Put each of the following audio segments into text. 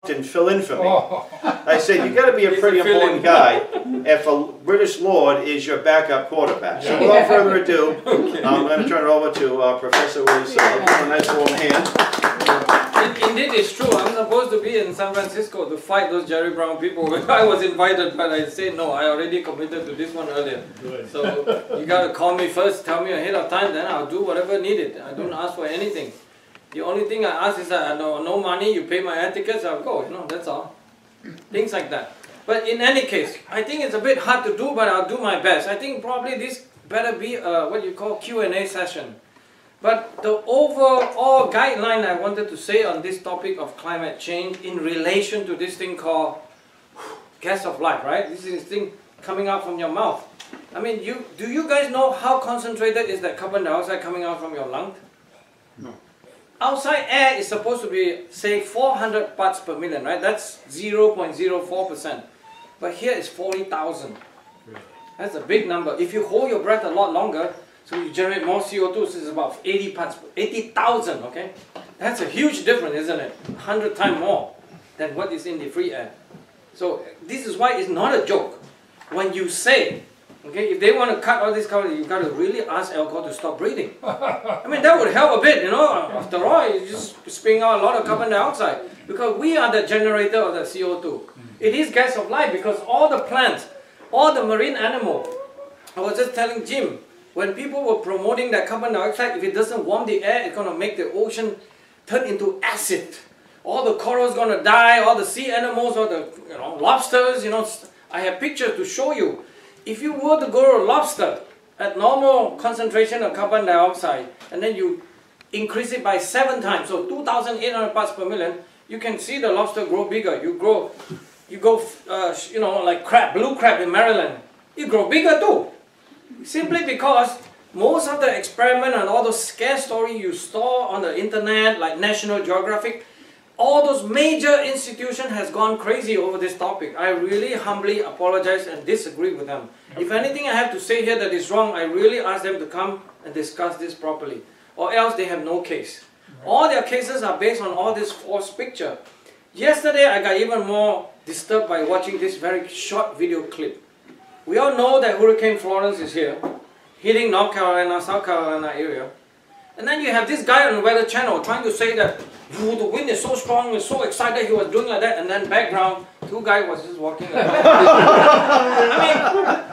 and fill in for me. I said, you got to be a pretty important guy if a British Lord is your backup quarterback. So without further ado, I'm going to turn it over to Professor Willie Soon. Give him a nice warm hand. Indeed, it's true. I'm supposed to be in San Francisco to fight those Jerry Brown people. I was invited, but I said no. I already committed to this one earlier. So you got to call me first, tell me ahead of time, then I'll do whatever needed. I don't ask for anything. The only thing I ask is that no money, you pay my air tickets, I'll go. You know, that's all. Things like that. But in any case, I think it's a bit hard to do, but I'll do my best. I think probably this better be what you call Q&A session. But the overall guideline I wanted to say on this topic of climate change in relation to this thing called gas of life, right? This is this thing coming out from your mouth. I mean, do you guys know how concentrated is that carbon dioxide coming out from your lung? No. Outside air is supposed to be, say, 400 parts per million, right? That's 0.04%. But here is 40,000. That's a big number. If you hold your breath a lot longer, so you generate more CO2, so it's about 80,000, okay? That's a huge difference, isn't it? 100 times more than what is in the free air. So this is why it's not a joke. When you say, okay, if they want to cut all this carbon, you've got to really ask alcohol to stop breathing. I mean, that would help a bit, you know. After all, you just spitting out a lot of carbon dioxide. Because we are the generator of the CO2. It is gas of life because all the plants, all the marine animals, I was just telling Jim, when people were promoting that carbon dioxide, if it doesn't warm the air, it's going to make the ocean turn into acid. All the corals going to die, all the sea animals, all the lobsters, you know. I have pictures to show you. If you were to grow a lobster at normal concentration of carbon dioxide, and then you increase it by 7 times, so 2,800 parts per million, you can see the lobster grow bigger. You go, you know, like crab, blue crab in Maryland, you grow bigger too. Simply because most of the experiment and all those scare stories you saw on the internet, like National Geographic, all those major institutions has gone crazy over this topic. I really humbly apologize and disagree with them. If anything I have to say here that is wrong, I really ask them to come and discuss this properly. Or else they have no case. All their cases are based on all this false picture. Yesterday I got even more disturbed by watching this very short video clip. We all know that Hurricane Florence is here, hitting North Carolina, South Carolina area. And then you have this guy on the Weather Channel trying to say that the wind is so strong, he's so excited, he was doing like that, and then background, 2 guys was just walking around. I mean,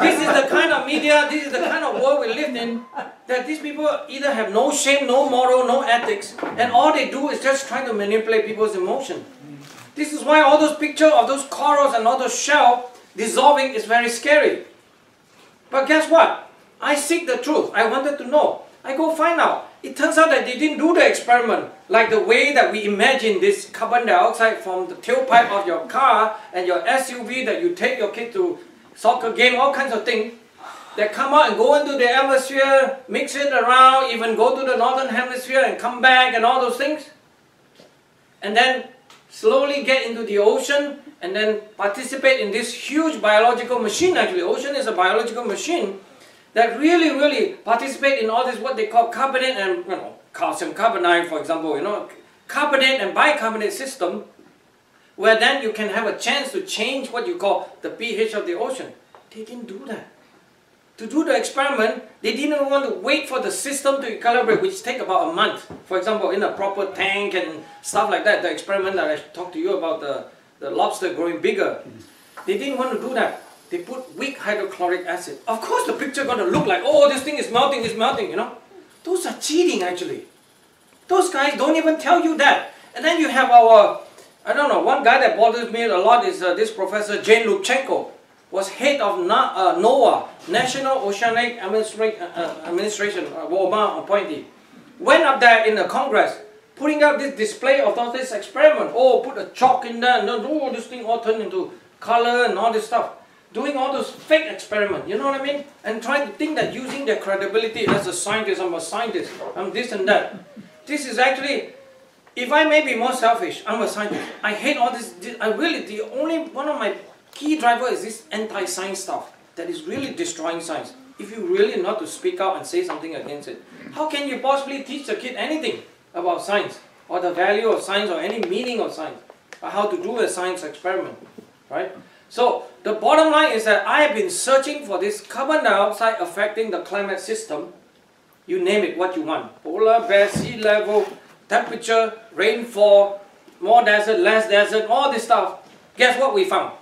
this is the kind of media, this is the kind of world we live in, that these people either have no shame, no moral, no ethics, and all they do is just try to manipulate people's emotion. This is why all those pictures of those corals and all those shells dissolving is very scary. But guess what? I seek the truth. I wanted to know. I go find out. It turns out that they didn't do the experiment like the way that we imagine this carbon dioxide from the tailpipe of your car and your SUV that you take your kid to soccer game, all kinds of things that come out and go into the atmosphere, mix it around, even go to the northern hemisphere and come back and all those things. And then slowly get into the ocean and then participate in this huge biological machine. Actually, ocean is a biological machine that really participate in all this what they call carbonate and calcium carbonate, for example, carbonate and bicarbonate system, where then you can have a chance to change what you call the pH of the ocean. They didn't do that. To do the experiment, they didn't want to wait for the system to calibrate, which take about a month. For example, in a proper tank and stuff like that, the experiment that I talked to you about, the lobster growing bigger. They didn't want to do that. They put weak hydrochloric acid. Of course the picture going to look like, oh, this thing is melting, you know. Those are cheating actually. Those guys don't even tell you that. And then you have our, I don't know, one guy that bothers me a lot is this Professor Jane Lubchenco, was head of NOAA, National Oceanic Administration, Obama appointee. Went up there in the Congress, putting up this display of all this experiment. Oh, put a chalk in there, and then oh, this thing all turned into color and all this stuff. Doing all those fake experiments, you know what I mean? And trying to think that using their credibility as a scientist, I'm a scientist, I'm this and that. This is actually, if I may be more selfish, I'm a scientist. I hate all this. I really, the only one of my key driver is this anti-science stuff that is really destroying science. If you really not to speak out and say something against it, how can you possibly teach the kid anything about science or the value of science or any meaning of science? how to do a science experiment, right? So the bottom line is that I have been searching for this carbon dioxide affecting the climate system. You name it, what you want. Polar bear, sea level, temperature, rainfall, more desert, less desert, all this stuff. Guess what we found?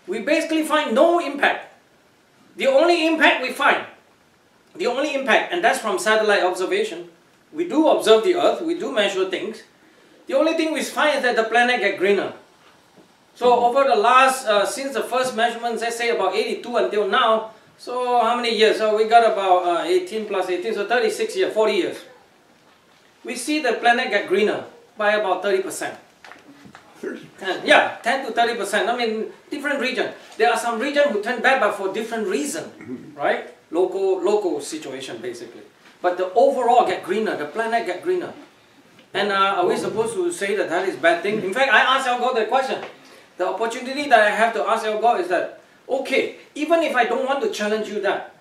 We basically find no impact. The only impact we find, and that's from satellite observation. We do observe the Earth, we do measure things. The only thing we find is that the planet gets greener. So over the last, since the first measurements, let's say about 82 until now, so how many years? So we got about 18 plus 18, so 36 years, 40 years. We see the planet get greener by about 30%. Yeah, 10 to 30%. I mean, different region. There are some regions who turn bad, but for different reason, right? Local situation, basically. But the overall get greener, the planet get greener. And are we supposed to say that that is bad thing? In fact, I asked Al Gore the question. The opportunity that I have to ask Al Gore is that, okay, even if I don't want to challenge you that,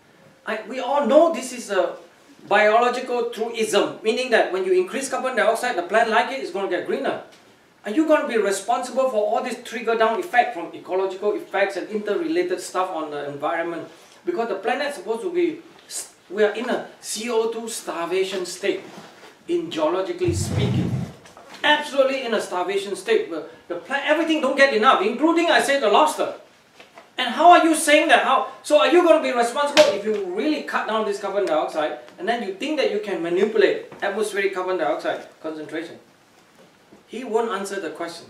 we all know this is a biological truism, meaning that when you increase carbon dioxide, the plant like it is going to get greener. Are you going to be responsible for all this trigger-down effect from ecological effects and interrelated stuff on the environment? Because the planet is supposed to be, we are in a CO2 starvation state, in geologically speaking. Absolutely in a starvation state. The plant, everything don't get enough, including, I say, the lobster. And how are you saying that? How? So are you going to be responsible if you really cut down this carbon dioxide and then you think that you can manipulate atmospheric carbon dioxide concentration? He won't answer the question.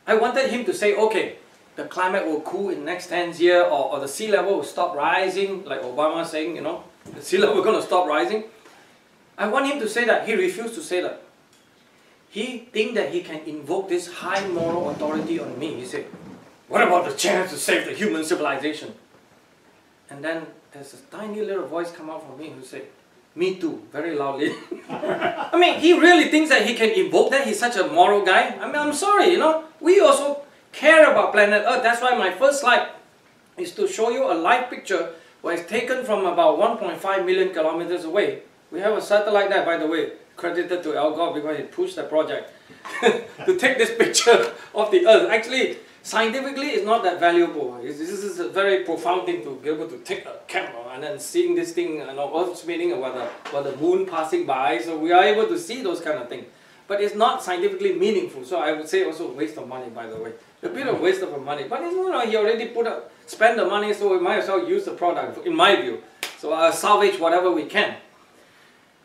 I wanted him to say, okay, the climate will cool in the next 10 years, or the sea level will stop rising, like Obama saying, you know, the sea level is going to stop rising. I want him to say that. He refused to say that. He thinks that he can invoke this high moral authority on me. He said, what about the chance to save the human civilization? And then there's a tiny little voice come out from me who said, me too, very loudly. I mean, he really thinks that he can invoke that. He's such a moral guy. I mean, I'm sorry, you know. We also care about planet Earth. That's why my first slide is to show you a live picture where it's taken from about 1.5 million kilometers away. We have a satellite there, by the way, credited to Al Gore because he pushed the project to take this picture of the Earth. Actually, scientifically, it's not that valuable. This is a very profound thing to be able to take a camera and then seeing this thing, you know, Earth spinning or the moon passing by. So we are able to see those kind of things. But it's not scientifically meaningful. So I would say also a waste of money, by the way. A bit of waste of money. But you know, he already spent the money, so we might as well use the product, in my view. So I'll salvage whatever we can.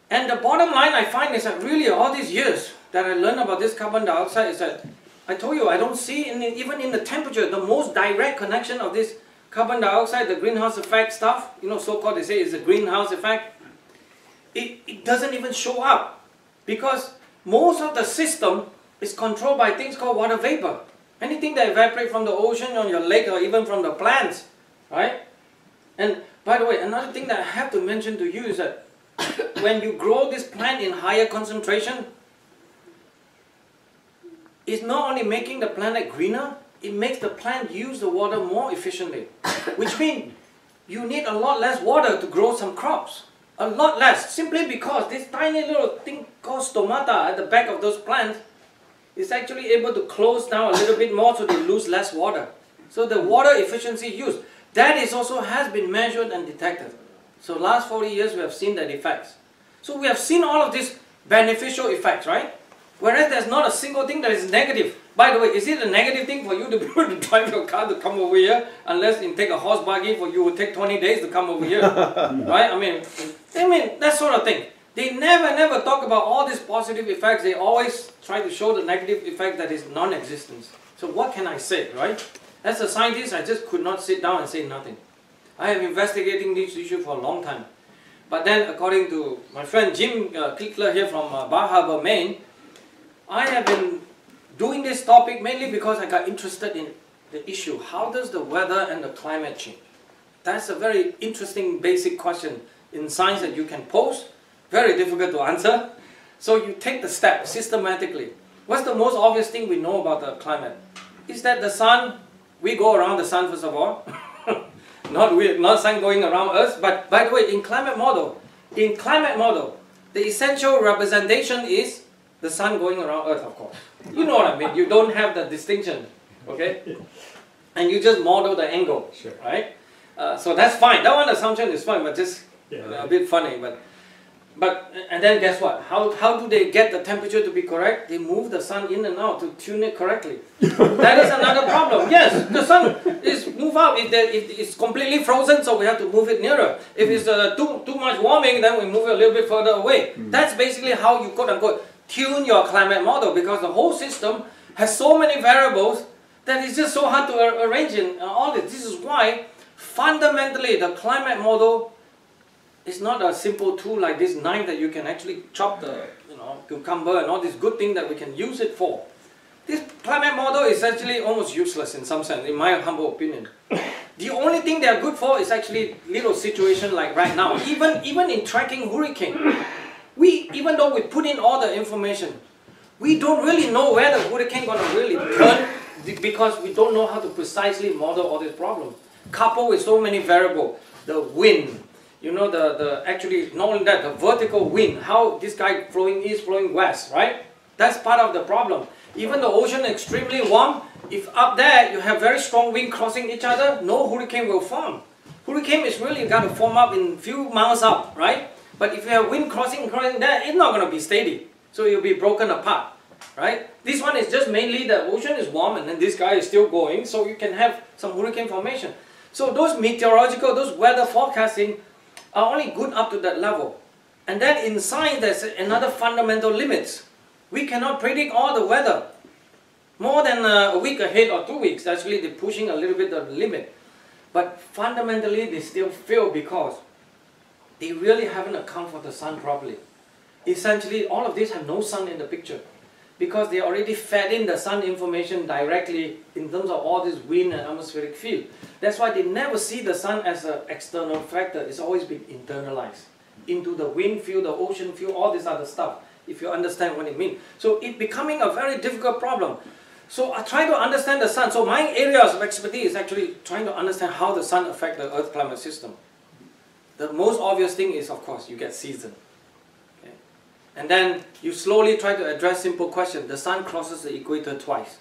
And the bottom line I find is that really all these years that I learned about this carbon dioxide is that I told you I don't see even in the temperature the most direct connection of this carbon dioxide, the greenhouse effect stuff, you know, so-called they say is the greenhouse effect. It doesn't even show up because most of the system is controlled by things called water vapor. Anything that evaporates from the ocean, on your lake, or even from the plants, right? And by the way, another thing that I have to mention to you is that when you grow this plant in higher concentration, it's not only making the planet greener, it makes the plant use the water more efficiently. Which means you need a lot less water to grow some crops. A lot less, simply because this tiny little thing called stomata at the back of those plants is actually able to close down a little bit more so they lose less water. So the water efficiency used, that is also has been measured and detected. So last 40 years we have seen that effects. So we have seen all of these beneficial effects, right? Whereas there's not a single thing that is negative. By the way, is it a negative thing for you to be able to drive your car to come over here? Unless you take a horse buggy for you, it will take 20 days to come over here. Right? I mean, that sort of thing. They never talk about all these positive effects. They always try to show the negative effect that is non-existence. So what can I say, right? As a scientist, I just could not sit down and say nothing. I have been investigating this issue for a long time. But then, according to my friend Jim Klickler here from Bar Harbor, Maine, I have been doing this topic mainly because I got interested in the issue. How does the weather and the climate change? That's a very interesting basic question in science that you can pose. Very difficult to answer. So you take the step systematically. What's the most obvious thing we know about the climate? Is that the sun, we go around the sun first of all. not sun going around us, but by the way, in climate model, the essential representation is the sun going around Earth, of course. You know what I mean? You don't have the distinction, okay? And you just model the angle, Sure. right? So that's fine. That one assumption is fine, but just a bit funny. And then guess what? How do they get the temperature to be correct? They move the sun in and out to tune it correctly. That is another problem. Yes, the sun is move out if it's completely frozen, so we have to move it nearer. If it's too much warming, then we move it a little bit further away. That's basically how you quote unquote tune your climate model, because the whole system has so many variables that it's just so hard to arrange in all this. This is why fundamentally the climate model is not a simple tool like this knife that you can actually chop the cucumber and all these good things that we can use it for. This climate model is actually almost useless in some sense, in my humble opinion. The only thing they are good for is actually little situation like right now. Even in tracking hurricane, even though we put in all the information, we don't really know where the hurricane gonna really turn, because we don't know how to precisely model all these problems. Coupled with so many variables, the wind, actually not only that, the vertical wind, how this guy flowing east, flowing west, right? That's part of the problem. Even the ocean extremely warm, if up there you have very strong wind crossing each other, no hurricane will form. Hurricane is really got to form up in few miles up, right? But if you have wind crossing there, it's not going to be steady. So it will be broken apart, right? This one is just mainly the ocean is warm and then this guy is still going, so you can have some hurricane formation. So those meteorological, those weather forecasting are only good up to that level. And then in science, there's another fundamental limits. We cannot predict all the weather. More than a week ahead or 2 weeks, actually they're pushing a little bit of the limit. But fundamentally, they still fail because they really haven't accounted for the sun properly. Essentially, all of these have no sun in the picture, because they already fed in the sun information directly in terms of all this wind and atmospheric field. That's why they never see the sun as an external factor. It's always been internalized into the wind field, the ocean field, all this other stuff, if you understand what it means. So it's becoming a very difficult problem. So I try to understand the sun. So my areas of expertise is actually trying to understand how the sun affects the Earth climate system. The most obvious thing is, of course, you get season. Okay? And then you slowly try to address simple question. The sun crosses the equator twice,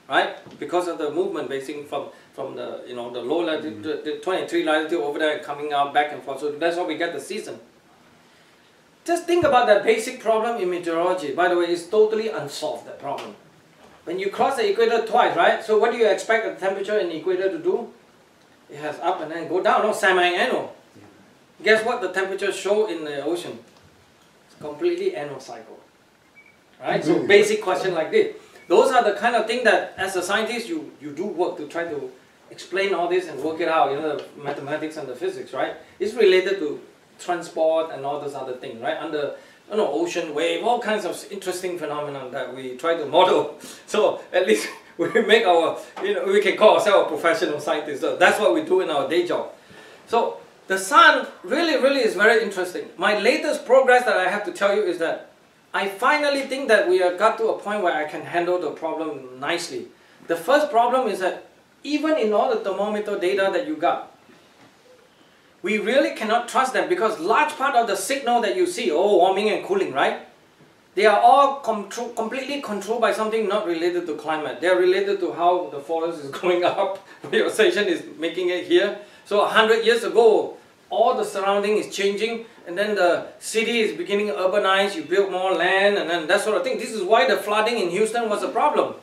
right? Because of the movement basically from the the low latitude, the 23 latitude over there, coming out back and forth. So that's how we get the season. Just think about that basic problem in meteorology. By the way, it's totally unsolved, that problem. When you cross the equator twice, right? So what do you expect the temperature in the equator to do? It has up and then go down, no? Semi-annual. Guess what the temperature show in the ocean? It's completely annual cycle. Right? So basic question like this. Those are the kind of thing that as a scientist you do work to try to explain all this and work it out, the mathematics and the physics, right? It's related to transport and all those other things, right? Under ocean wave, all kinds of interesting phenomena that we try to model. So at least we make our, we can call ourselves professional scientists. So that's what we do in our day job. So the sun really is very interesting. My latest progress that I have to tell you is that I finally think that we have got to a point where I can handle the problem nicely. The first problem is that even in all the thermometer data that you got, we really cannot trust them, because large part of the signal that you see, warming and cooling, right? They are all completely controlled by something not related to climate. They are related to how the forest is going up, vegetation is making it here. So 100 years ago, all the surrounding is changing, and then the city is beginning to urbanize, you build more land, and then that sort of thing. This is why the flooding in Houston was a problem.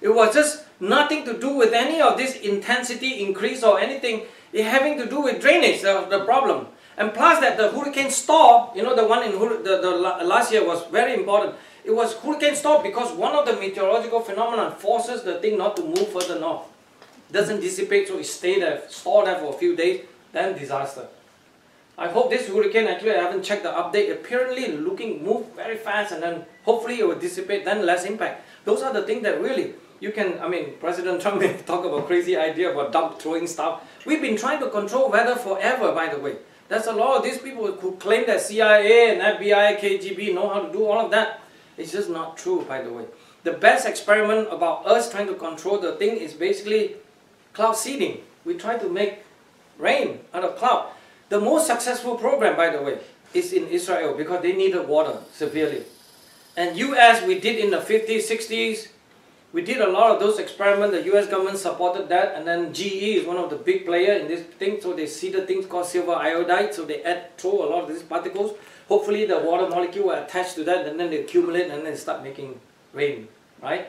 It was just nothing to do with any of this intensity increase or anything. It having to do with drainage, the problem. And plus that the hurricane stalled, the one in the last year was very important. It was hurricane stalled because one of the meteorological phenomena forces the thing not to move further north. Doesn't dissipate, so it stalled there for a few days, then disaster. I hope this hurricane, actually I haven't checked the update, apparently move very fast, and then hopefully it will dissipate, then less impact. Those are the things that really, President Trump may talk about crazy idea about dump throwing stuff. We've been trying to control weather forever, by the way. There's a lot of these people who claim that CIA and FBI, KGB know how to do all of that. It's just not true, by the way. The best experiment about us trying to control the thing is basically cloud seeding. We try to make rain out of cloud. The most successful program, by the way, is in Israel, because they needed water severely. And US, we did in the 50s, 60s, we did a lot of those experiments. The US government supported that, and then GE is one of the big players in this thing, so they see the things called silver iodide, so they throw a lot of these particles. Hopefully the water molecule will attach to that, and then they accumulate and then start making rain, right?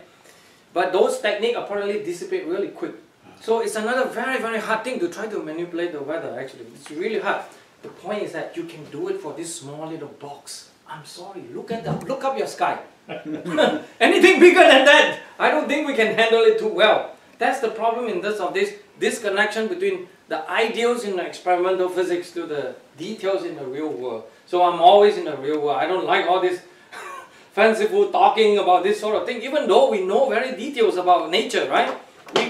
But those techniques apparently dissipate really quick. So it's another very, very hard thing to try to manipulate the weather, actually. It's really hard. The point is that you can do it for this small little box. I'm sorry, look up your sky. Anything bigger than that, I don't think we can handle it too well. That's the problem in terms of this disconnection between the ideals in the experimental physics to the details in the real world. So I'm always in the real world. I don't like all this fanciful talking about this sort of thing, even though we know very details about nature, right?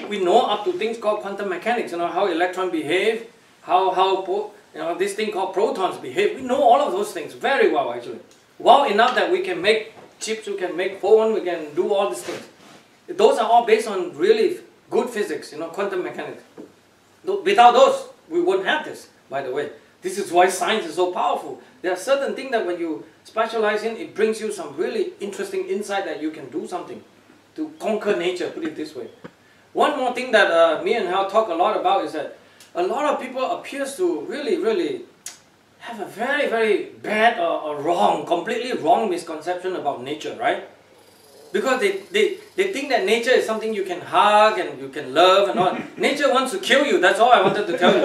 We know up to things called quantum mechanics, you know, how electrons behave, how this thing called protons behave. We know all of those things very well, actually. Well enough that we can make chips, we can make phone, we can do all these things. Those are all based on really good physics, you know, quantum mechanics. Without those, we wouldn't have this, by the way. This is why science is so powerful. There are certain things that when you specialize in, it brings you some really interesting insight that you can do something to conquer nature, put it this way. One more thing that me and Hal talk a lot about is that a lot of people appears to really have a very, very bad or wrong, completely wrong misconception about nature, right? Because they think that nature is something you can hug and you can love and all. Nature wants to kill you, that's all I wanted to tell you.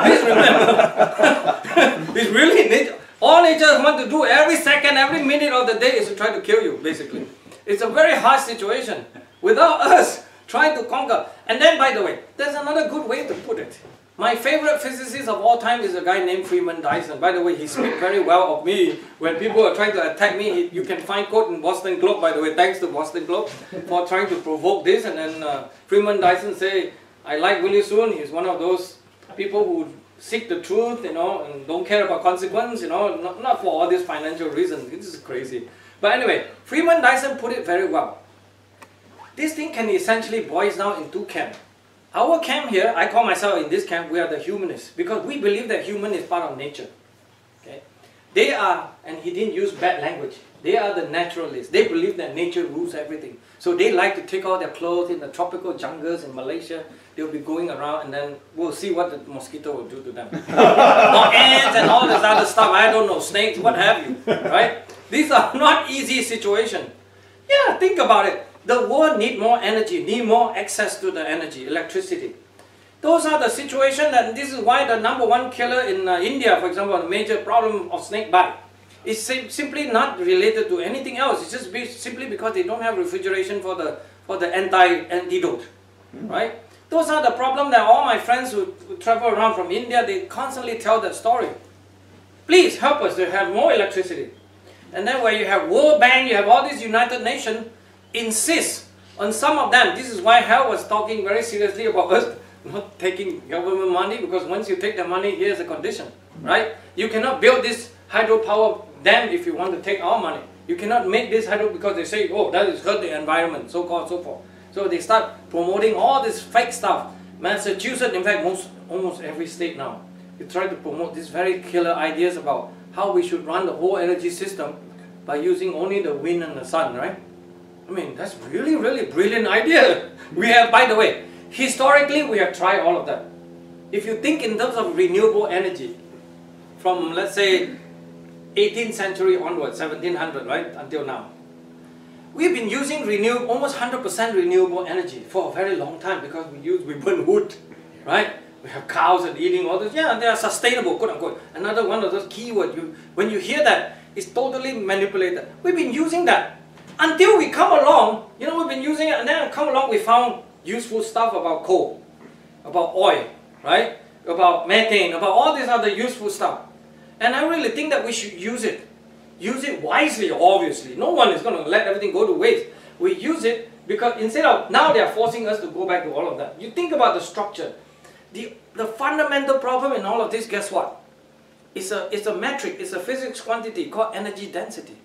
Please remember, it's really nature. All nature wants to do every second, every minute of the day is to try to kill you, basically. It's a very hard situation without us trying to conquer. And then, by the way, there's another good way to put it. My favorite physicist of all time is a guy named Freeman Dyson. By the way, he speaks very well of me. When people are trying to attack me, you can find quote in Boston Globe, by the way, thanks to Boston Globe for trying to provoke this. And then Freeman Dyson say, I like Willie Soon. He's one of those people who seek the truth, you know, and don't care about consequence, you know, not for all these financial reasons. This is crazy. But anyway, Freeman Dyson put it very well. This thing can essentially boil down in two camps. Our camp here, I call myself in this camp, we are the humanists, because we believe that human is part of nature. Okay? They are, and he didn't use bad language, they are the naturalists. They believe that nature rules everything. So they like to take all their clothes in the tropical jungles in Malaysia. They'll be going around and then we'll see what the mosquito will do to them. Or ants and all this other stuff, I don't know, snakes, what have you. Right? These are not easy situations. Yeah, think about it. The world needs more energy, need more access to the energy, electricity. Those are the situations, and this is why the #1 killer in India, for example, the major problem of snake bite, is simply not related to anything else. It's just simply because they don't have refrigeration for the antidote, right? Those are the problems that all my friends who travel around from India, they constantly tell that story. Please help us to have more electricity. And then where you have World Bank, you have all these United Nations, insist on some of them. This is why Hal was talking very seriously about us not taking government money, because once you take the money, here's the condition, right? You cannot build this hydropower dam if you want to take our money. You cannot make this hydro because they say, oh, that is hurt the environment, so called, so forth. So they start promoting all this fake stuff. Massachusetts, in fact, almost every state now, they try to promote these very killer ideas about how we should run the whole energy system by using only the wind and the sun, right? I mean, that's really, really brilliant idea. We have, by the way, historically we have tried all of that. If you think in terms of renewable energy, from let's say 18th century onwards, 1700, right, until now, we've been using almost 100% renewable energy for a very long time because we burn wood, right? We have cows and eating all this. Yeah, they are sustainable, quote unquote. Another one of those keywords. When you hear that, it's totally manipulated. We've been using that. Until we come along, you know, we've been using it, and then come along, we found useful stuff about coal, about oil, right? About methane, about all this other useful stuff. And I really think that we should use it. Use it wisely, obviously. No one is going to let everything go to waste. We use it because instead of, now they are forcing us to go back to all of that. You think about the structure. The fundamental problem in all of this, guess what? It's a metric, it's a physics quantity called energy density.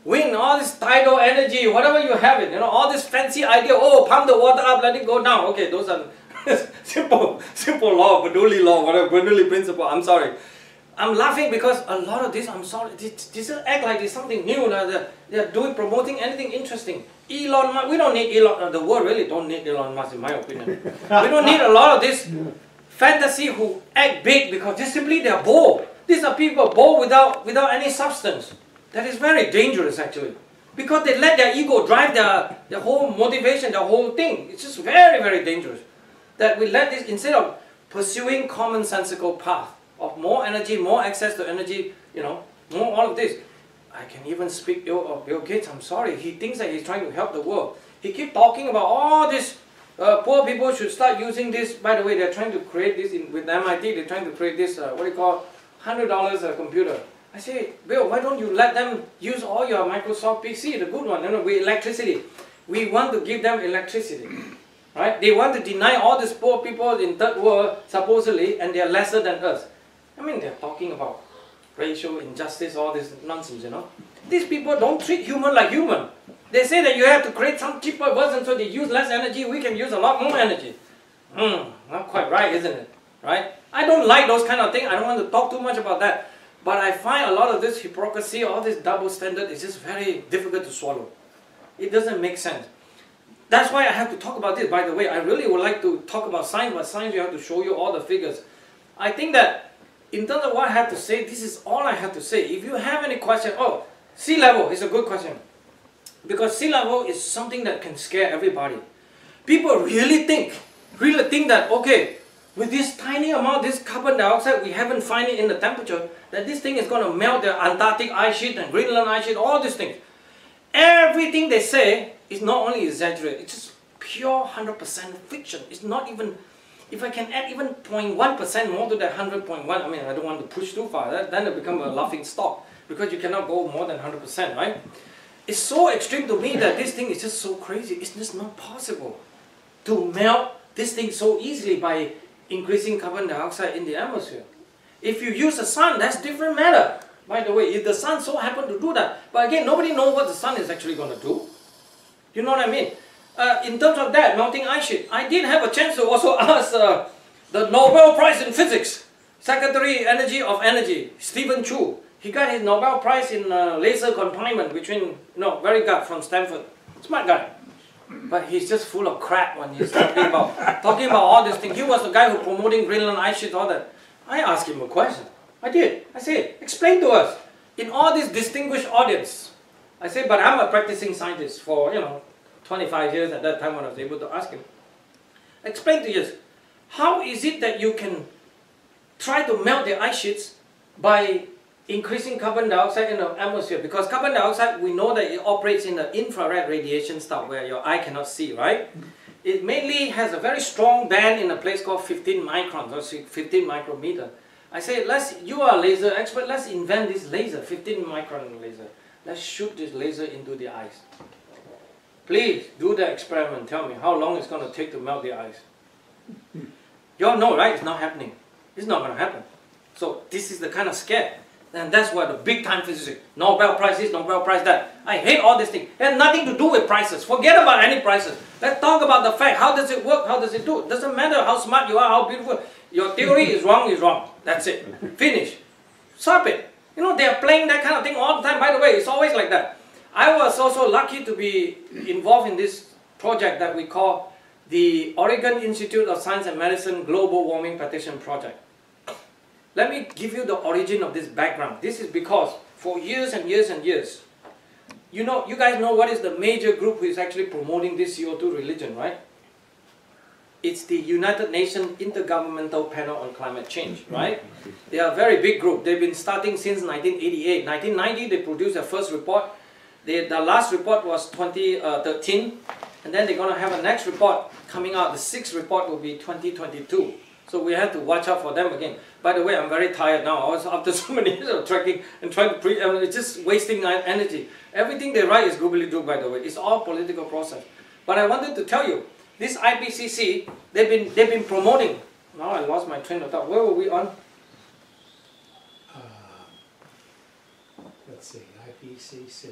Wind, all this tidal energy, whatever you have it, you know, all this fancy idea, oh, pump the water up, let it go down. Okay, those are simple law, Bernoulli law, whatever, Bernoulli principle, I'm sorry. I'm laughing because a lot of this, I'm sorry, this act like it's something new. They're promoting anything interesting. Elon Musk, we don't need Elon, the world really don't need Elon Musk in my opinion. We don't need a lot of this fantasy who act big because just simply they're bold. These are people bold without any substance. That is very dangerous actually. Because they let their ego drive their whole motivation, their whole thing. It's just very, very dangerous. That we let this, instead of pursuing commonsensical path of more energy, more access to energy, you know, more all of this. I can even speak ill of Bill Gates, I'm sorry. He thinks that he's trying to help the world. He keeps talking about all this, poor people should start using this. By the way, they're trying to create this with MIT, they're trying to create this, what do you call, $100 computer. I say, Bill, why don't you let them use all your Microsoft PC, the good one, you know, with electricity. We want to give them electricity. Right? They want to deny all these poor people in third world, supposedly, and they are lesser than us. I mean, they're talking about racial injustice, all this nonsense, you know. These people don't treat human like human. They say that you have to create some cheaper version so they use less energy, we can use a lot more energy. Not quite right, isn't it? Right? I don't like those kind of things. I don't want to talk too much about that. But I find a lot of this hypocrisy, all this double standard is just very difficult to swallow. It doesn't make sense. That's why I have to talk about this. By the way, I really would like to talk about science, but science you have to show you all the figures. I think that in terms of what I have to say, this is all I have to say. If you have any question, oh, sea level is a good question. Because sea level is something that can scare everybody. People really think that, okay, with this tiny amount, this carbon dioxide, we haven't found it in the temperature, that this thing is going to melt the Antarctic ice sheet and Greenland ice sheet, all these things. Everything they say is not only exaggerated, it's just pure 100% fiction. It's not even, if I can add even 0.1% more to that 100.1, I mean, I don't want to push too far, then it becomes a laughing stock, because you cannot go more than 100%, right? It's so extreme to me that this thing is just so crazy. It's just not possible to melt this thing so easily by increasing carbon dioxide in the atmosphere. If you use the sun, that's different matter. By the way, if the sun so happen to do that, but again, nobody knows what the sun is actually going to do. You know what I mean? In terms of that, melting ice sheet, I did have a chance to also ask the Nobel Prize in Physics, Secretary of Energy, Stephen Chu. He got his Nobel Prize in laser confinement between, very good from Stanford. Smart guy. But he's just full of crap when he's talking about all these things. He was the guy who promoting Greenland ice sheet, all that. I asked him a question. I did. I said, explain to us, in all this distinguished audience. I said, but I'm a practicing scientist for, 25 years at that time when I was able to ask him. Explain to us, how is it that you can try to melt the ice sheets by increasing carbon dioxide in the atmosphere? Because carbon dioxide, we know that it operates in the infrared radiation stuff where your eye cannot see, right? It mainly has a very strong band in a place called 15 microns, or 15 micrometer. I say, you are a laser expert, let's invent this laser, 15 micron laser. Let's shoot this laser into the ice. Please do the experiment, tell me how long it's going to take to melt the ice. You all know, right? It's not happening. It's not going to happen. So this is the kind of scare. And that's why the big time physicists, Nobel Prize this, Nobel Prize that. I hate all these things. It has nothing to do with prices. Forget about any prices. Let's talk about the fact. How does it work? How does it do? It doesn't matter how smart you are, how beautiful. Your theory is wrong. That's it. Finish. Stop it. They are playing that kind of thing all the time. By the way, it's always like that. I was also lucky to be involved in this project that we call the Oregon Institute of Science and Medicine Global Warming Petition Project. Let me give you the origin of this background. This is because for years and years and years, you guys know what is the major group who is actually promoting this CO2 religion, right? It's the United Nations Intergovernmental Panel on Climate Change, right? They are a very big group. They've been starting since 1988. 1990, they produced their first report. The last report was 2013. And then they're going to have a next report coming out. The sixth report will be 2022. So we have to watch out for them again. By the way, I'm very tired now. I was after so many years of trekking and trying to it's just wasting energy. Everything they write is gobbledygook, by the way. It's all political process. But I wanted to tell you, this IPCC, they've been promoting. Now I lost my train of thought. Where were we on? Let's see, IPCC.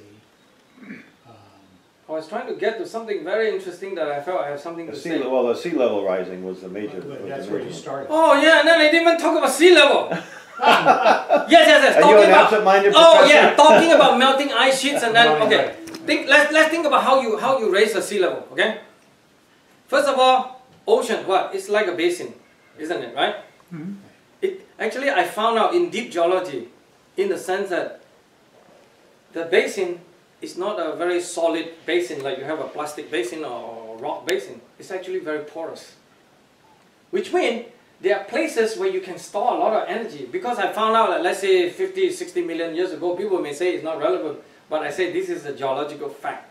I was trying to get to something very interesting that I felt I have something to say. Well, the sea level rising was the major. That's where you started. Oh yeah, and then I didn't even talk about sea level. Yes. Are you an absent-minded professor? Oh yeah, talking about melting ice sheets and then okay. Let's think about how you raise the sea level. Okay. First of all, ocean. What? It's like a basin, isn't it? Right? Actually, I found out in deep geology, in the sense that the basin is not a very solid basin like you have a plastic basin or rock basin. It's actually very porous. Which means there are places where you can store a lot of energy. Because I found out that, let's say 50, 60 million years ago, people may say it's not relevant, but I say this is a geological fact.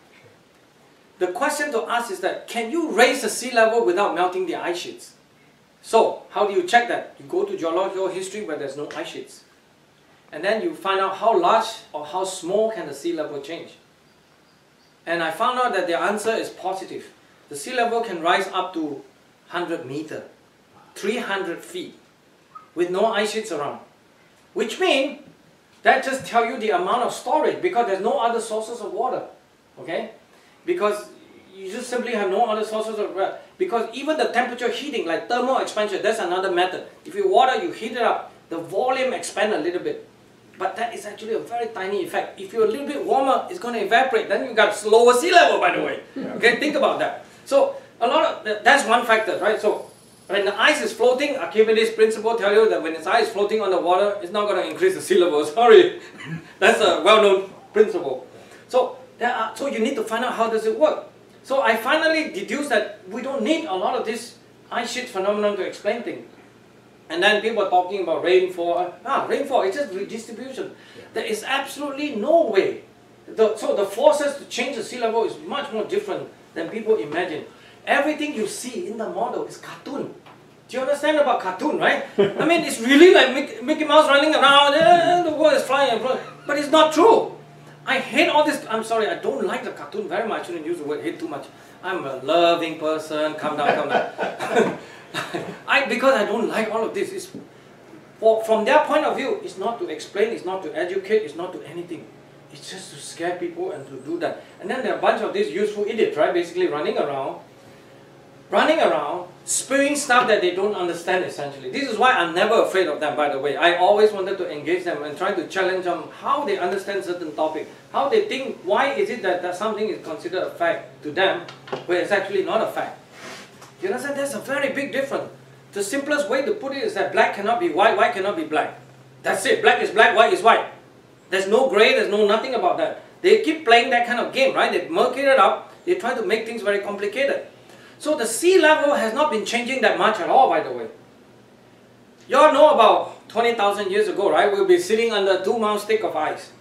The question to ask is that, can you raise the sea level without melting the ice sheets? So, how do you check that? You go to geological history where there's no ice sheets. And then you find out how large or how small can the sea level change. And I found out that the answer is positive. The sea level can rise up to 100 meters. 300 feet with no ice sheets around, which means that just tell you the amount of storage, because there's no other sources of water, okay? Because you just simply have no other sources of water. Because even the temperature heating, like thermal expansion, that's another method. If you water, you heat it up, the volume expand a little bit, but that is actually a very tiny effect. If you're a little bit warmer, it's going to evaporate. Then you got lower sea level, by the way. Okay, think about that. So a lot of that's one factor, right? So when the ice is floating, Archimedes' principle tells you that when the ice is floating on the water, it's not going to increase the sea level. Sorry, that's a well-known principle. So you need to find out how does it work. So I finally deduced that we don't need a lot of this ice sheet phenomenon to explain things. And then people are talking about rainfall. Rainfall, it's just redistribution. There is absolutely no way. So the forces to change the sea level is much more different than people imagine. Everything you see in the model is cartoon. Do you understand about cartoon, right? I mean, it's really like Mickey Mouse running around, the world is flying and flying. But it's not true. I hate all this. I'm sorry, I don't like the cartoon very much. I shouldn't use the word hate too much. I'm a loving person. Calm down, calm down. Because I don't like all of this. From their point of view, it's not to explain, it's not to educate, it's not to anything. It's just to scare people and to do that. And then there are a bunch of these useful idiots, right? Basically running around, spewing stuff that they don't understand, essentially. This is why I'm never afraid of them, by the way. I always wanted to engage them and try to challenge them how they understand certain topics, how they think, why is it that something is considered a fact to them, where it's actually not a fact. You understand? There's a very big difference. The simplest way to put it is that black cannot be white, white cannot be black. That's it. Black is black, white is white. There's no gray, there's no nothing about that. They keep playing that kind of game, right? They murky it up, they try to make things very complicated. So the sea level has not been changing that much at all, by the way. You all know about 20,000 years ago, right? We'll be sitting under a 2-mile stick of ice.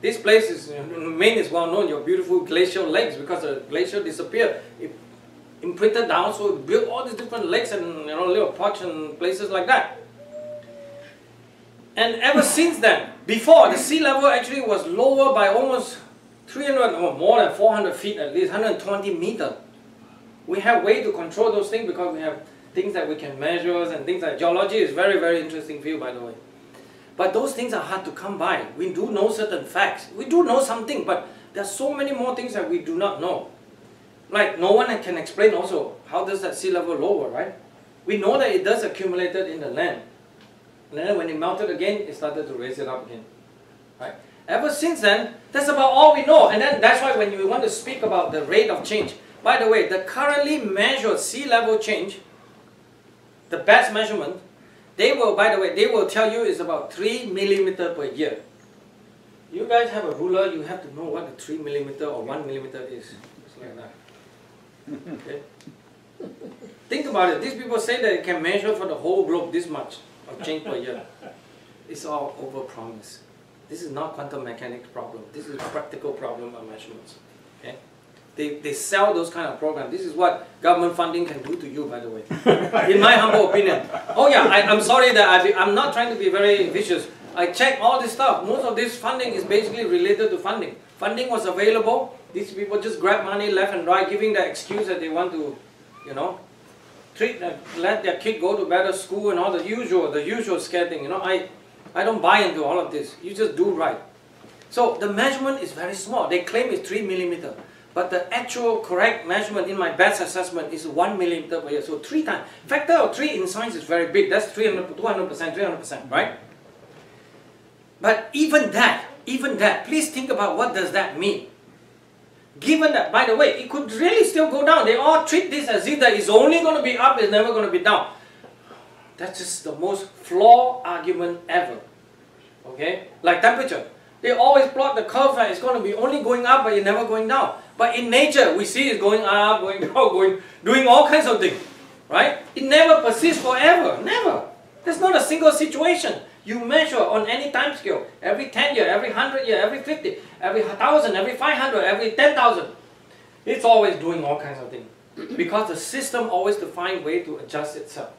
This place is, Maine is well known, your beautiful glacial lakes, because the glacier disappeared. It imprinted down, so it built all these different lakes and little pots and places like that. And ever since then, before, the sea level actually was lower by almost 300 or more than 400 feet at least, 120 meters. We have way to control those things because we have things that we can measure and things like geology is very, very interesting field, by the way. But those things are hard to come by. We do know certain facts. We do know something, but there are so many more things that we do not know. Like no one can explain also how does that sea level lower, right? We know that it does accumulate in the land. And then when it melted again, it started to raise it up again. Right? Ever since then, that's about all we know. And then that's why when you want to speak about the rate of change, by the way, the currently measured sea level change, the best measurement, they will, by the way, they will tell you is about 3 millimeters per year. You guys have a ruler, you have to know what the 3 millimeter or 1 millimeter is. It's like that. Okay? Think about it. These people say that it can measure for the whole globe this much of change per year. It's all over-promise. This is not quantum mechanics problem. This is a practical problem of measurements. Okay? They sell those kind of programs. This is what government funding can do to you, by the way. In my humble opinion. Oh yeah, I'm sorry that I'm not trying to be very vicious. I checked all this stuff. Most of this funding is basically related to funding. Funding was available. These people just grab money left and right, giving the excuse that they want to, let their kid go to better school and all the usual scare thing. I don't buy into all of this. You just do right. So the measurement is very small. They claim it's 3 millimeters. But the actual correct measurement in my best assessment is 1 millimeter per year. So 3 times. Factor of 3 in science is very big. That's 200%, 300%, right? But even that, please think about what does that mean. Given that, by the way, it could really still go down. They all treat this as if that it's only going to be up, it's never going to be down. That's just the most flawed argument ever. Okay? Like temperature. They always plot the curve that it's going to be only going up, but it's never going down. But in nature, we see it's going up, going down, doing all kinds of things. Right? It never persists forever. Never. There's not a single situation. You measure on any time scale, every 10 years, every 100 years, every 50, every 1,000, every 500, every 10,000. It's always doing all kinds of things. Because the system always to find a way to adjust itself.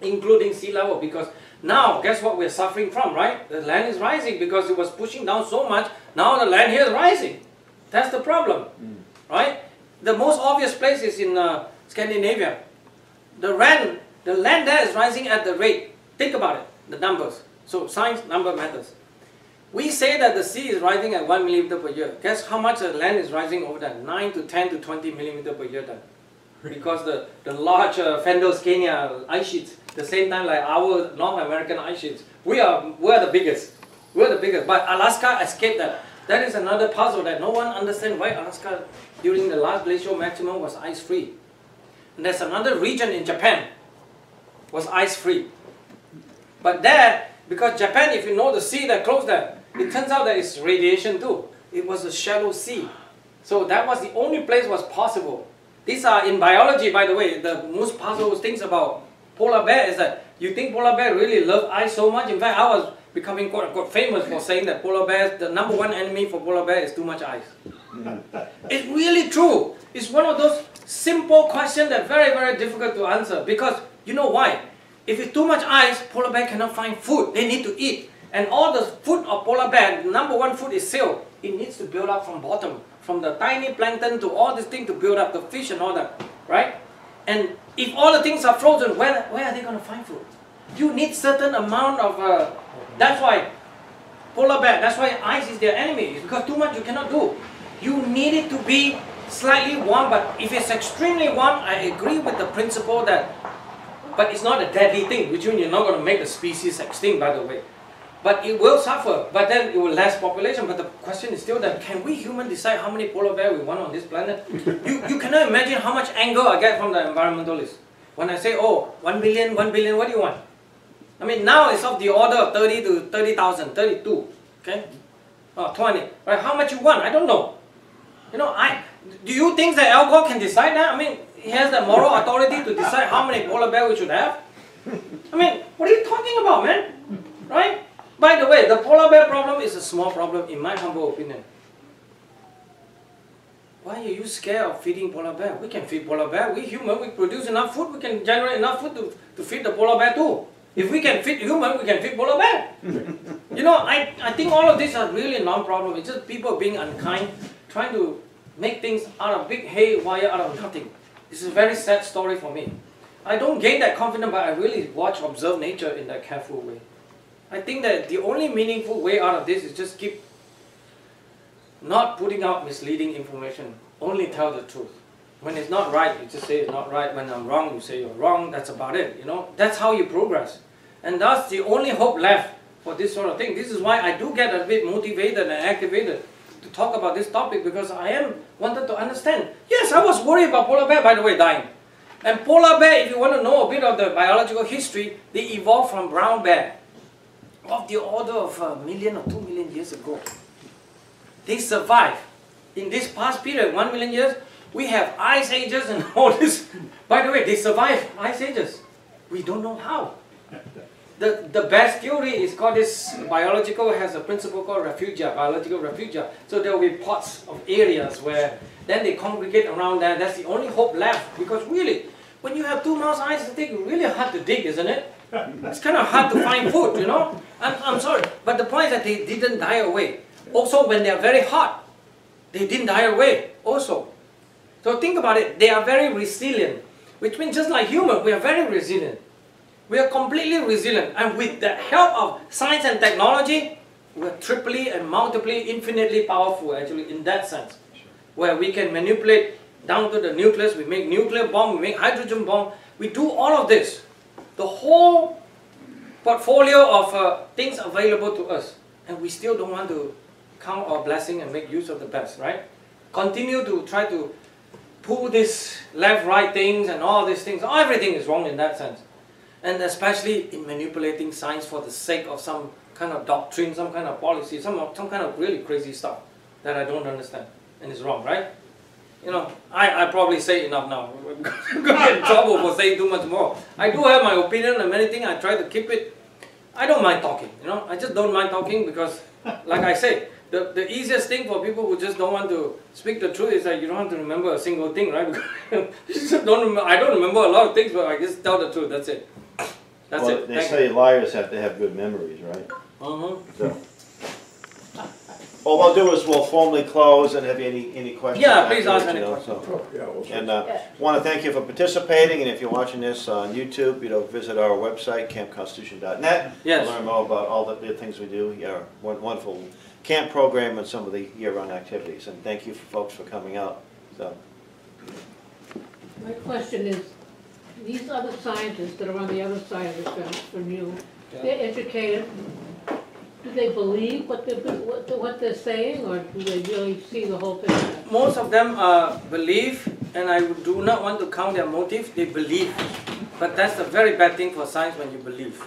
Including sea level, because now, guess what we're suffering from, right? The land is rising because it was pushing down so much. Now the land here is rising. That's the problem, right? The most obvious place is in Scandinavia. The land there is rising at the rate. Think about it, the numbers. So science, number matters. We say that the sea is rising at 1 millimeter per year. Guess how much the land is rising over there? 9 to 10 to 20 millimeter per year then. Because the large Fennoscania ice sheets, the same time like our North American ice sheets, we're the biggest. We're the biggest. But Alaska escaped that. That is another puzzle that no one understands why Alaska during the last glacial maximum was ice-free. And there's another region in Japan was ice-free. But there, because Japan, if you know the sea that close there, it turns out that it's radiation too. It was a shallow sea. So that was the only place was possible. These are in biology, by the way, the most puzzle things about polar bear is that you think polar bear really love ice so much. In fact, I was becoming quote famous for saying that polar bears, the number one enemy for polar bear is too much ice. It's really true. It's one of those simple questions that very, very difficult to answer. Because you know why? If it's too much ice, polar bear cannot find food. They need to eat. And all the food of polar bear, the number one food is seal. It needs to build up from bottom. From the tiny plankton to all these things to build up the fish and all that. Right? And if all the things are frozen, where are they going to find food? You need certain amount of... that's why polar bear, that's why ice is their enemy. It's because too much you cannot do. You need it to be slightly warm, but if it's extremely warm, I agree with the principle that... But it's not a deadly thing, which means you're not going to make the species extinct, by the way. But it will suffer, but then it will less population. But the question is still that, can we humans decide how many polar bears we want on this planet? You cannot imagine how much anger I get from the environmentalists. When I say, oh, 1 billion, what do you want? I mean, now it's of the order of 30 to 30,000, 32, okay? 20, right? How much you want? I don't know. You know, do you think that Al Gore can decide that? I mean, he has the moral authority to decide how many polar bears we should have? I mean, what are you talking about, man? Right? By the way, the polar bear problem is a small problem in my humble opinion. Why are you scared of feeding polar bear? We can feed polar bear. We humans, we produce enough food, we can generate enough food to feed the polar bear too. If we can feed human, we can feed polar bear. You know, I think all of these are really non-problem. It's just people being unkind, trying to make things out of big haywire out of nothing. This is a very sad story for me. I don't gain that confidence, but I really observe nature in that careful way. I think that the only meaningful way out of this is just keep not putting out misleading information. Only tell the truth. When it's not right, you just say it's not right. When I'm wrong, you say you're wrong. That's about it. You know, that's how you progress. And that's the only hope left for this sort of thing. This is why I do get a bit motivated and activated to talk about this topic, because I wanted to understand. Yes, I was worried about polar bear, by the way, dying. And polar bear, if you want to know a bit of the biological history, they evolved from brown bear of the order of 1 million or 2 million years ago. They survived. In this past period, 1 million years, we have ice ages and all this. By the way, they survived ice ages. We don't know how. The best theory is called this, biological has a principle called refugia, biological refugia. So there will be pots of areas where then they congregate around there. That's the only hope left. Because really, when you have 2 miles ice, it's really hard to dig, isn't it? It's kind of hard to find food, you know. I'm sorry, but the point is that they didn't die away. Also, when they are very hot, they didn't die away also. So think about it, they are very resilient, which means just like humans, we are very resilient. We are completely resilient, and with the help of science and technology, we are triply and multiply, infinitely powerful actually in that sense. Where we can manipulate down to the nucleus, we make nuclear bomb, we make hydrogen bomb, we do all of this. The whole portfolio of things available to us. and we still don't want to count our blessing and make use of the best, right? Continue to try to pull this left-right things and all these things. Everything is wrong in that sense. And especially in manipulating science for the sake of some kind of doctrine, some kind of policy, some kind of really crazy stuff that I don't understand. And it's wrong, right? You know, I probably say enough now. I'm going to get in trouble for saying too much more. I do have my opinion on many things. I try to keep it. I don't mind talking, you know. I just don't mind talking because, like I say, the easiest thing for people who just don't want to speak the truth is that you don't have to remember a single thing, right? I don't remember a lot of things, but I just tell the truth. That's it. That's well, it. They say liars have to have good memories, right? So. All I'll do is we'll formally close and have any questions. Yeah, please ask any questions. And want to thank you for participating. And if you're watching this on YouTube, visit our website, campconstitution.net. Yes. To learn more about all the things we do. Our wonderful camp program and some of the year-round activities. And thank you folks for coming out. So. My question is, these other scientists that are on the other side of the fence from you, they're educated. Do they believe what they're saying, or do they really see the whole picture? Most of them believe, and I do not want to count their motive. They believe, but that's a very bad thing for science when you believe.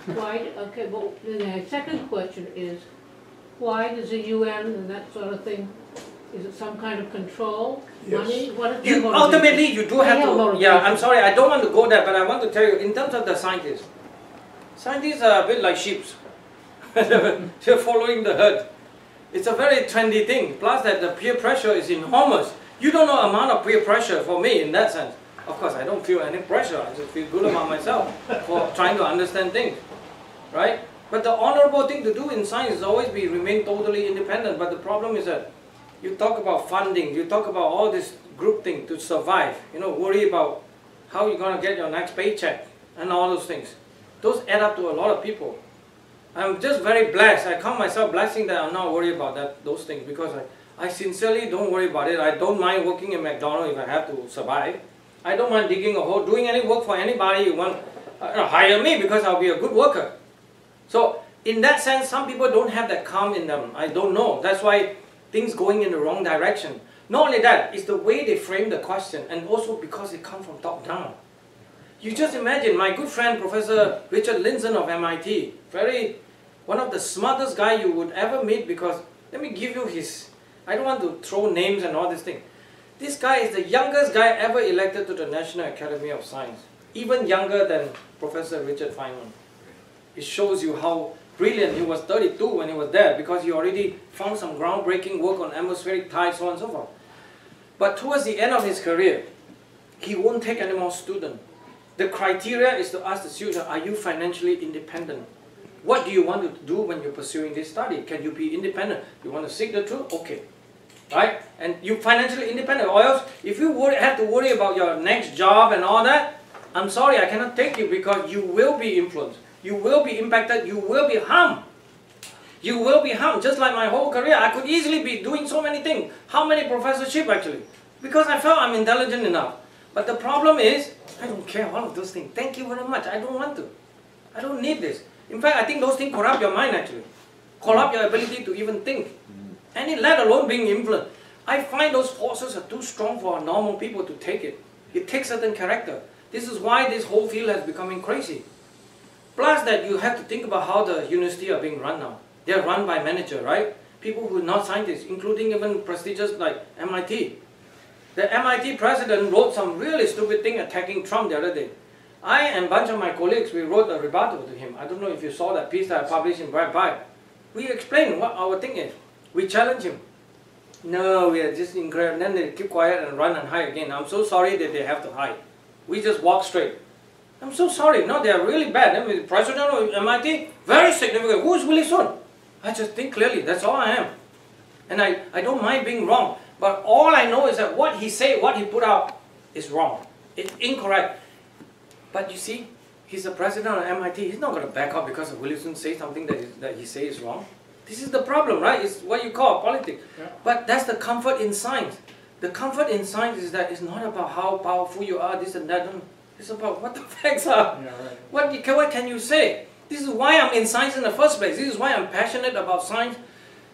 Why? Okay. Well, the second question is, why does the UN and that sort of thing? Is it some kind of control? Yes. Money? What is their motivation? Ultimately, you do have to. Yeah, I'm sorry, I don't want to go there, but I want to tell you, in terms of the scientists, scientists are a bit like sheep. They're following the herd. It's a very trendy thing. Plus that the peer pressure is enormous. You don't know the amount of peer pressure for me in that sense. Of course, I don't feel any pressure. I just feel good about myself for trying to understand things, right? But the honorable thing to do in science is always remain totally independent. But the problem is that you talk about funding, you talk about all this group thing to survive. Worry about how you're going to get your next paycheck and all those things. Those add up to a lot of people. I'm just very blessed. I count myself blessing that I'm not worried about those things because I sincerely don't worry about it. I don't mind working at McDonald's if I have to survive. I don't mind digging a hole, doing any work for anybody you want. Hire me because I'll be a good worker. So in that sense, some people don't have that calm in them. I don't know. That's why things going in the wrong direction. Not only that, it's the way they frame the question, and also because it comes from top down. You just imagine my good friend Professor Richard Lindzen of MIT, one of the smartest guy you would ever meet, because let me give you I don't want to throw names and all this thing. This guy is the youngest guy ever elected to the National Academy of Science, even younger than Professor Richard Feynman. It shows you how brilliant. He was 32 when he was there because he already found some groundbreaking work on atmospheric tides, so on and so forth. But towards the end of his career, he won't take any more students. The criteria is to ask the student, are you financially independent? What do you want to do when you're pursuing this study? Can you be independent? You want to seek the truth? Okay. Right? And you're financially independent. Or else, if you have to worry about your next job and all that, I'm sorry, I cannot take you because you will be influenced. You will be impacted. You will be harmed. You will be harmed. Just like my whole career, I could easily be doing so many things. How many professorships actually? Because I felt I'm intelligent enough. But the problem is, I don't care all of those things. Thank you very much. I don't want to. I don't need this. In fact, I think those things corrupt your mind actually. Corrupt your ability to even think. Let alone being influenced. I find those forces are too strong for normal people to take it. It takes certain character. This is why this whole field has becoming crazy. Plus that you have to think about how the university are being run now. They are run by managers, right? People who are not scientists, including even prestigious like MIT. The MIT president wrote some really stupid thing attacking Trump the other day. I and a bunch of my colleagues, we wrote a rebuttal to him. I don't know if you saw that piece that I published in Bright Bible. We explained what our thing is. We challenge him. No, we are just incredible. Then they keep quiet and run and hide again. I'm so sorry that they have to hide. We just walk straight. I'm so sorry. No, they are really bad. I mean, the president of MIT, very significant. Who is Willie Soon? I just think clearly. That's all I am. And I don't mind being wrong. But all I know is that what he said, what he put out is wrong. It's incorrect. But you see, he's the president of MIT. He's not going to back up because Willie Soon says something that he says is wrong. This is the problem, right? It's what you call politics. Yeah. But that's the comfort in science. The comfort in science is that it's not about how powerful you are, this and that. It's about what the facts are. Yeah, right. What can you say? This is why I'm in science in the first place. This is why I'm passionate about science.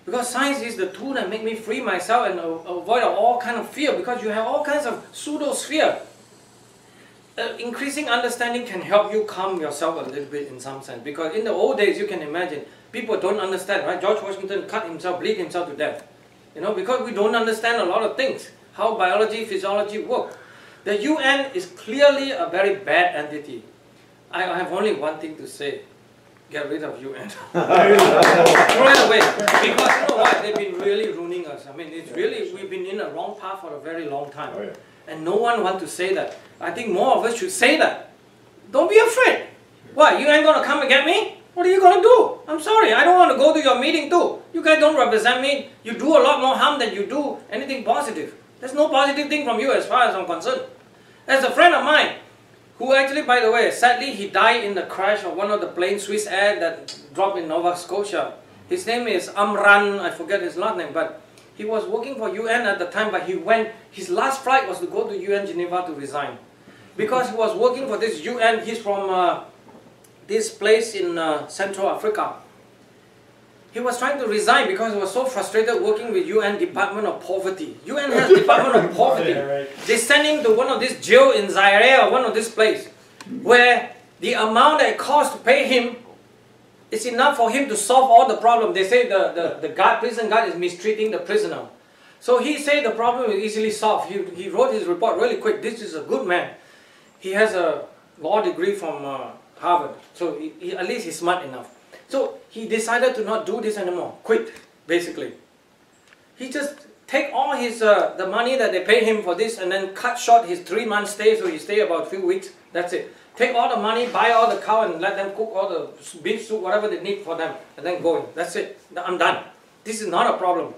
Because science is the tool that makes me free myself and avoid all kind of fear. Because you have all kinds of pseudo-sphere. Increasing understanding can help you calm yourself a little bit in some sense. Because in the old days, you can imagine, people don't understand, right? George Washington cut himself, bleed himself to death. You know, because we don't understand a lot of things. How biology, physiology work. The UN is clearly a very bad entity. I have only one thing to say. Get rid of UN. Throw it away. Because you know what? They've been really ruining us. I mean, it's really, we've been in a wrong path for a very long time. Oh, yeah. And no one wants to say that. I think more of us should say that. Don't be afraid. What, you ain't going to come and get me? What are you going to do? I'm sorry, I don't want to go to your meeting too. You guys don't represent me. You do a lot more harm than you do anything positive. There's no positive thing from you as far as I'm concerned. There's a friend of mine who actually, by the way, sadly he died in the crash of one of the planes, Swiss Air, that dropped in Nova Scotia. His name is Amran, I forget his last name, but he was working for UN at the time, but he went, his last flight was to go to UN Geneva to resign. Because he was working for this UN, he's from this place in Central Africa. He was trying to resign because he was so frustrated working with UN Department of Poverty. UN has Department of Poverty. They send him to one of this jail in Zaire or one of this place where the amount that it costs to pay him is enough for him to solve all the problems. They say the guard, prison guard is mistreating the prisoner. So he said the problem is easily solved. He wrote his report really quick. This is a good man. He has a law degree from Harvard. So at least he's smart enough. So he decided to not do this anymore. Quit, basically. He just take all his the money that they pay him for this and then cut short his 3-month stay, so he stay about a few weeks. That's it. Take all the money, buy all the cow and let them cook all the beef soup, whatever they need for them, and then go. That's it. I'm done. This is not a problem.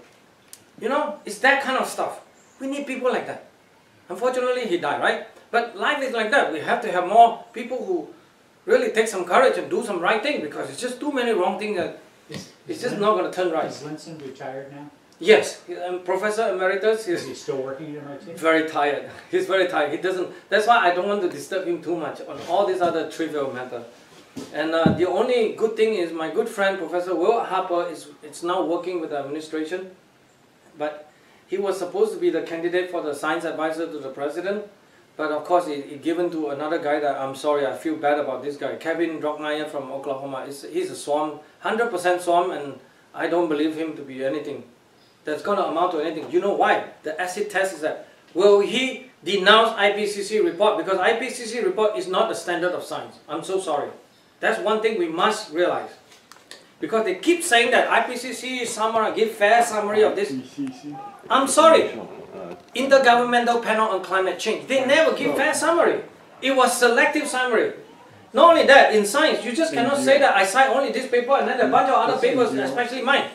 You know, it's that kind of stuff. We need people like that. Unfortunately, he died, right? But life is like that. We have to have more people who really take some courage and do some right thing, because it's just too many wrong things that it's just not going to turn right. Is Linson retired now? Yes, Professor Emeritus. Is he still working at MIT? Very tired. He's very tired. He doesn't. That's why I don't want to disturb him too much on all these other trivial matters. And the only good thing is my good friend Professor Will Harper is now working with the administration, but he was supposed to be the candidate for the science advisor to the president. But of course, it given to another guy that I'm sorry, I feel bad about this guy, Kevin Drockmeyer from Oklahoma. He's a swamp, 100% swamp, and I don't believe him to be anything that's going to amount to anything. You know why? The acid test is that, will he denounce IPCC report? Because IPCC report is not the standard of science. I'm so sorry. That's one thing we must realize. Because they keep saying that IPCC summary, give fair summary of this. I'm sorry. Intergovernmental Panel on Climate Change. They never give fair summary. It was selective summary. Not only that, in science, you just cannot say that I cite only this paper and then a bunch of other papers, especially mine.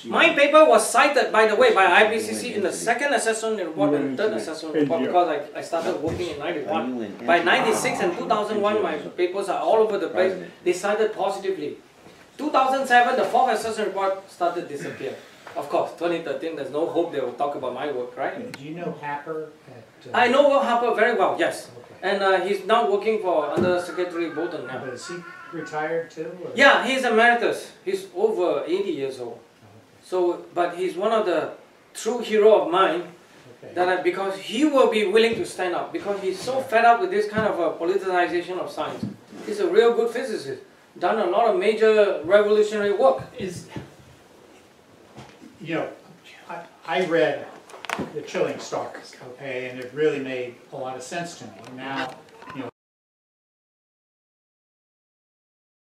My paper was cited, by the way, by IPCC in the second assessment report and third assessment report, because I started working in 91. By 96 and 2001, my papers are all over the place. They cited positively. 2007, the fourth assessment report started to disappear. Of course, 2013, there's no hope they will talk about my work, right? Do you know Harper? I know Will Harper very well, yes. Okay. And he's now working for Under Secretary Bolton now. But is he retired too? Or? Yeah, he's emeritus. He's over 80 years old. So, but he's one of the true hero of mine, that because he will be willing to stand up, because he's so fed up with this kind of a politicization of science. He's a real good physicist, done a lot of major revolutionary work. You know, I read The Chilling Stars, okay, and it really made a lot of sense to me. Now,